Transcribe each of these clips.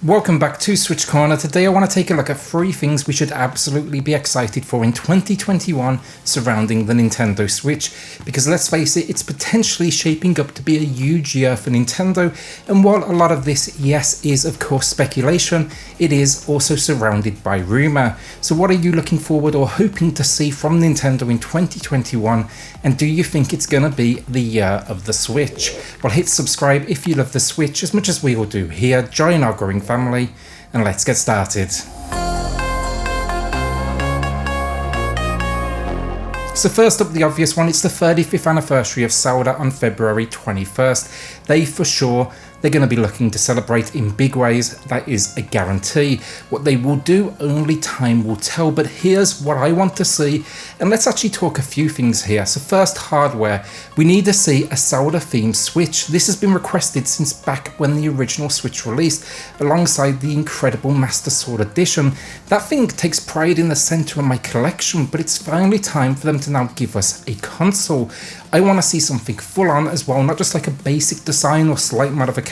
Welcome back to SwitchCorner. Today I want to take a look at 3 things we should absolutely be excited for in 2021 surrounding the Nintendo Switch, because let's face it, it's potentially shaping up to be a huge year for Nintendo, and while a lot of this, yes, is of course speculation, it is also surrounded by rumour. So what are you looking forward or hoping to see from Nintendo in 2021, and do you think it's going to be the year of the Switch? Well, hit subscribe if you love the Switch as much as we all do here, join our growing family, and let's get started. So first up, the obvious one, it's the 35th anniversary of Zelda on February 21st. They're going to be looking to celebrate in big ways, that is a guarantee. What they will do, only time will tell, but here's what I want to see, and let's actually talk a few things here. So first, hardware. We need to see a Zelda-themed Switch. This has been requested since back when the original Switch released, alongside the incredible Master Sword Edition. That thing takes pride in the centre of my collection, but it's finally time for them to now give us a console. I want to see something full on as well, not just like a basic design or slight modification.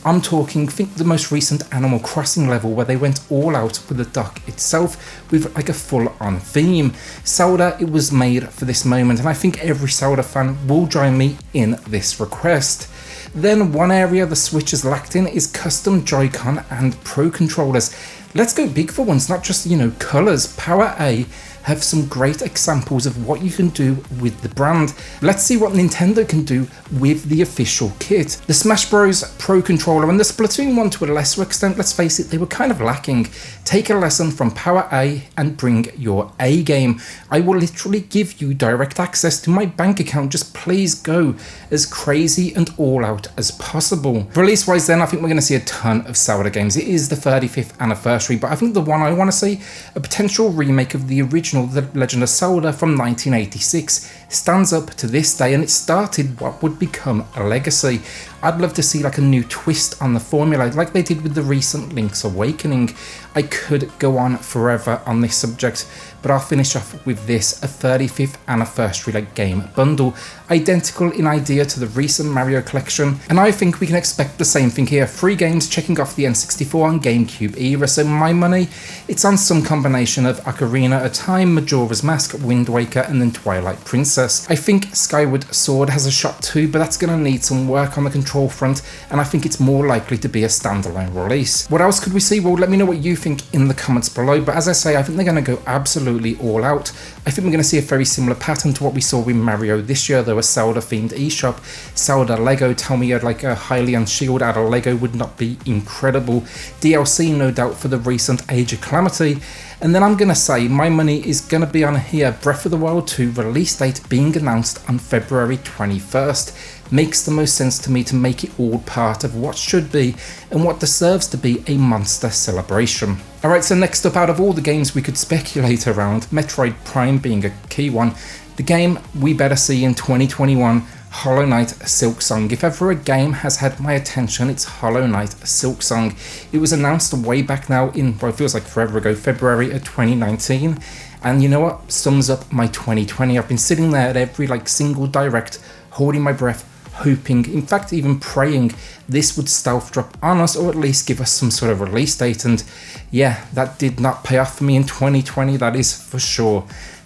I'm talking, think the most recent Animal Crossing level where they went all out with the dock itself with like a full on theme. Zelda, it was made for this moment, and I think every Zelda fan will join me in this request. Then one area the Switch has lacked in is custom Joy-Con and Pro controllers. Let's go big for once, not just, colours. Power A have some great examples of what you can do with the brand. Let's see what Nintendo can do with the official kit. The Smash Bros. Pro Controller and the Splatoon one to a lesser extent, let's face it, they were kind of lacking. Take a lesson from Power A and bring your A game. I will literally give you direct access to my bank account, just please go as crazy and all out as possible. Release wise then, I think we're going to see a ton of Zelda games. It is the 35th anniversary, but I think the one I want to see, a potential remake of the original The Legend of Zelda from 1986, stands up to this day, and it started what would become a legacy. I'd love to see like a new twist on the formula, like they did with the recent Link's Awakening. I could go on forever on this subject, but I'll finish off with this, a 35th anniversary game bundle, identical in idea to the recent Mario collection, and I think we can expect the same thing here. 3 games checking off the N64 and GameCube era, so my money, it's on some combination of Ocarina of Time, Majora's Mask, Wind Waker, and then Twilight Princess. I think Skyward Sword has a shot too, but that's going to need some work on the control front, and I think it's more likely to be a standalone release. What else could we see? Well, let me know what you think in the comments below, but as I say, I think they're going to go absolutely all out. I think we're going to see a very similar pattern to what we saw with Mario this year, though, a Zelda-themed eShop. Zelda Lego, tell me you'd like a Hylian shield out of Lego, would not be incredible? DLC, no doubt, for the recent Age of Calamity. And then I'm going to say my money is going to be on here, Breath of the Wild 2 release date being announced on February 21st. Makes the most sense to me to make it all part of what should be and what deserves to be a monster celebration. Alright, so next up, out of all the games we could speculate around, Metroid Prime being a key one, the game we better see in 2021, Hollow Knight Silksong. If ever a game has had my attention, it's Hollow Knight Silksong. It was announced way back now in, well, it feels like forever ago, February of 2019. And you know what sums up my 2020? I've been sitting there at every single direct, holding my breath, hoping, in fact even praying, this would stealth drop on us or at least give us some sort of release date, and yeah, that did not pay off for me in 2020, that is for sure.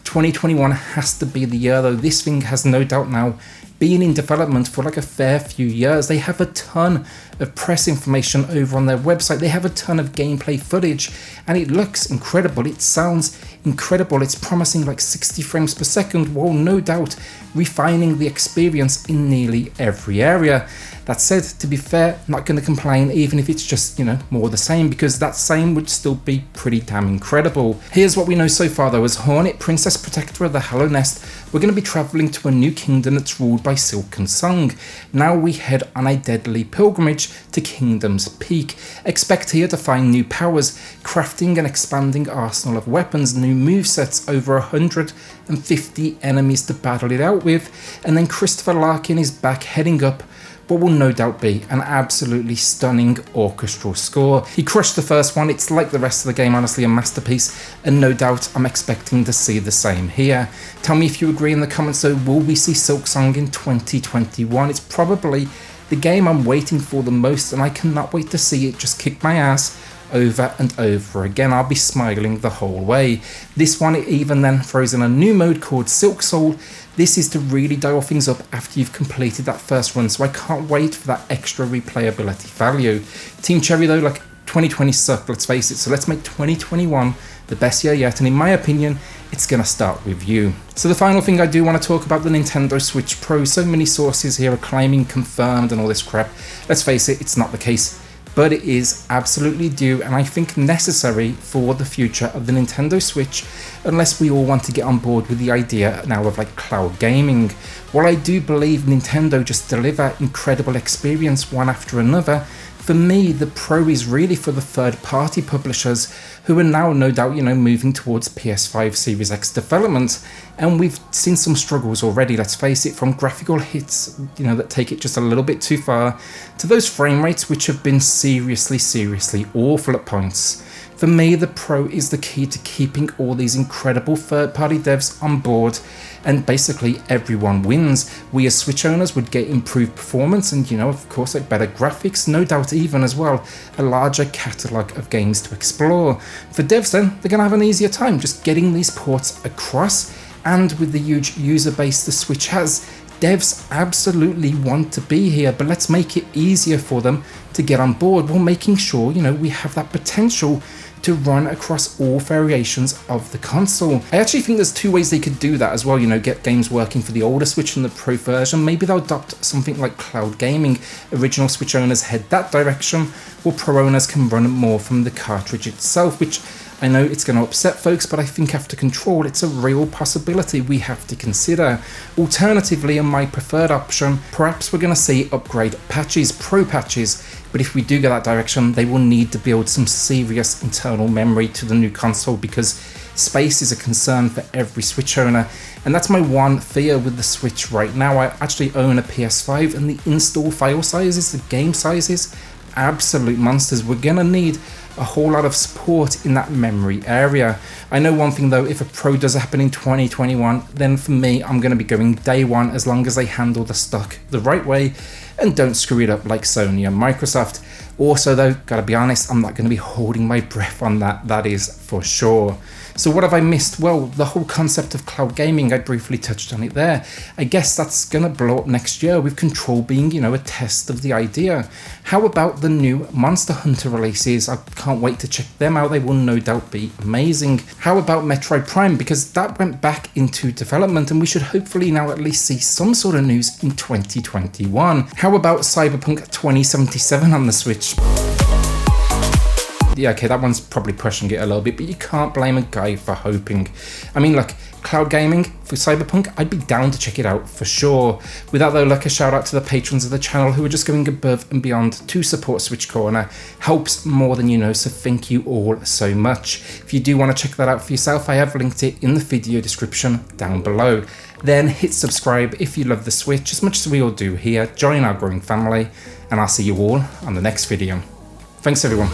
2021 has to be the year though. This thing has no doubt now been in development for a fair few years. They have a ton of press information over on their website, they have a ton of gameplay footage, and it looks incredible, it sounds incredible, it's promising 60 frames per second, while no doubt refining the experience in nearly every area. That said, to be fair, not going to complain even if it's just, more the same, because that same would still be pretty damn incredible. Here's what we know so far though. As Hornet, Princess Protector of the Hollow Nest, we're going to be travelling to a new kingdom that's ruled by Silksong. Now we head on a deadly pilgrimage to Kingdom's Peak. Expect here to find new powers, crafting an expanding arsenal of weapons, new movesets, over 150 enemies to battle it out with, and then Christopher Larkin is back heading up what will no doubt be an absolutely stunning orchestral score. He crushed the first one, it's like the rest of the game, honestly a masterpiece, and no doubt I'm expecting to see the same here. Tell me if you agree in the comments though, will we see Silksong in 2021? It's probably the game I'm waiting for the most, and I cannot wait to see it just kick my ass over and over again. I'll be smiling the whole way. This one, it even then throws in a new mode called Silksong. This is to really dial things up after you've completed that first run, so I can't wait for that extra replayability value. Team Cherry though, like 2020 sucked, let's face it, so let's make 2021 the best year yet, and in my opinion, it's gonna start with you. So the final thing I do want to talk about, the Nintendo Switch Pro. So many sources here are claiming confirmed and all this crap. Let's face it, it's not the case, but it is absolutely due, and I think necessary for the future of the Nintendo Switch, unless we all want to get on board with the idea now of like cloud gaming. While I do believe Nintendo just deliver incredible experience one after another, for me, the Pro is really for the third-party publishers who are now no doubt, moving towards PS5 Series X development. And we've seen some struggles already, let's face it, from graphical hits, that take it just a little bit too far, to those frame rates which have been seriously awful at points. For me, the Pro is the key to keeping all these incredible third-party devs on board, and basically everyone wins. We as Switch owners would get improved performance and, of course, like better graphics, no doubt even as well, a larger catalogue of games to explore. For devs then, they're going to have an easier time just getting these ports across, and with the huge user base the Switch has, devs absolutely want to be here, but let's make it easier for them to get on board while making sure, we have that potential to run across all variations of the console. I actually think there's two ways they could do that as well, get games working for the older Switch and the Pro version. Maybe they'll adopt something like cloud gaming. Original Switch owners head that direction, while Pro owners can run more from the cartridge itself, which I know it's going to upset folks, but I think after Control, it's a real possibility we have to consider. Alternatively, and my preferred option, perhaps we're going to see upgrade patches, Pro patches, but if we do go that direction, they will need to build some serious internal memory to the new console, because space is a concern for every Switch owner, and that's my one fear with the Switch right now. I actually own a PS5, and the install file sizes, the game sizes, absolute monsters. We're going to need a whole lot of support in that memory area. I know one thing though, if a Pro does happen in 2021, then for me, I'm going to be going day one, as long as they handle the stock the right way and don't screw it up like Sony and Microsoft. Also though, gotta be honest, I'm not going to be holding my breath on that, that is for sure. So what have I missed? Well, the whole concept of cloud gaming, I briefly touched on it there. I guess that's going to blow up next year, with Control being, a test of the idea. How about the new Monster Hunter releases? I can't wait to check them out. They will no doubt be amazing. How about Metroid Prime? Because that went back into development, and we should hopefully now at least see some sort of news in 2021. How about Cyberpunk 2077 on the Switch? Yeah, okay, that one's probably pushing it a little bit, but you can't blame a guy for hoping. I mean, like, cloud gaming for Cyberpunk, I'd be down to check it out for sure. With that though, like, a shout out to the patrons of the channel who are just going above and beyond to support SwitchCorner. Helps more than you know, so thank you all so much. If you do want to check that out for yourself, I have linked it in the video description down below. Then hit subscribe if you love the Switch as much as we all do here. Join our growing family, and I'll see you all on the next video. Thanks everyone.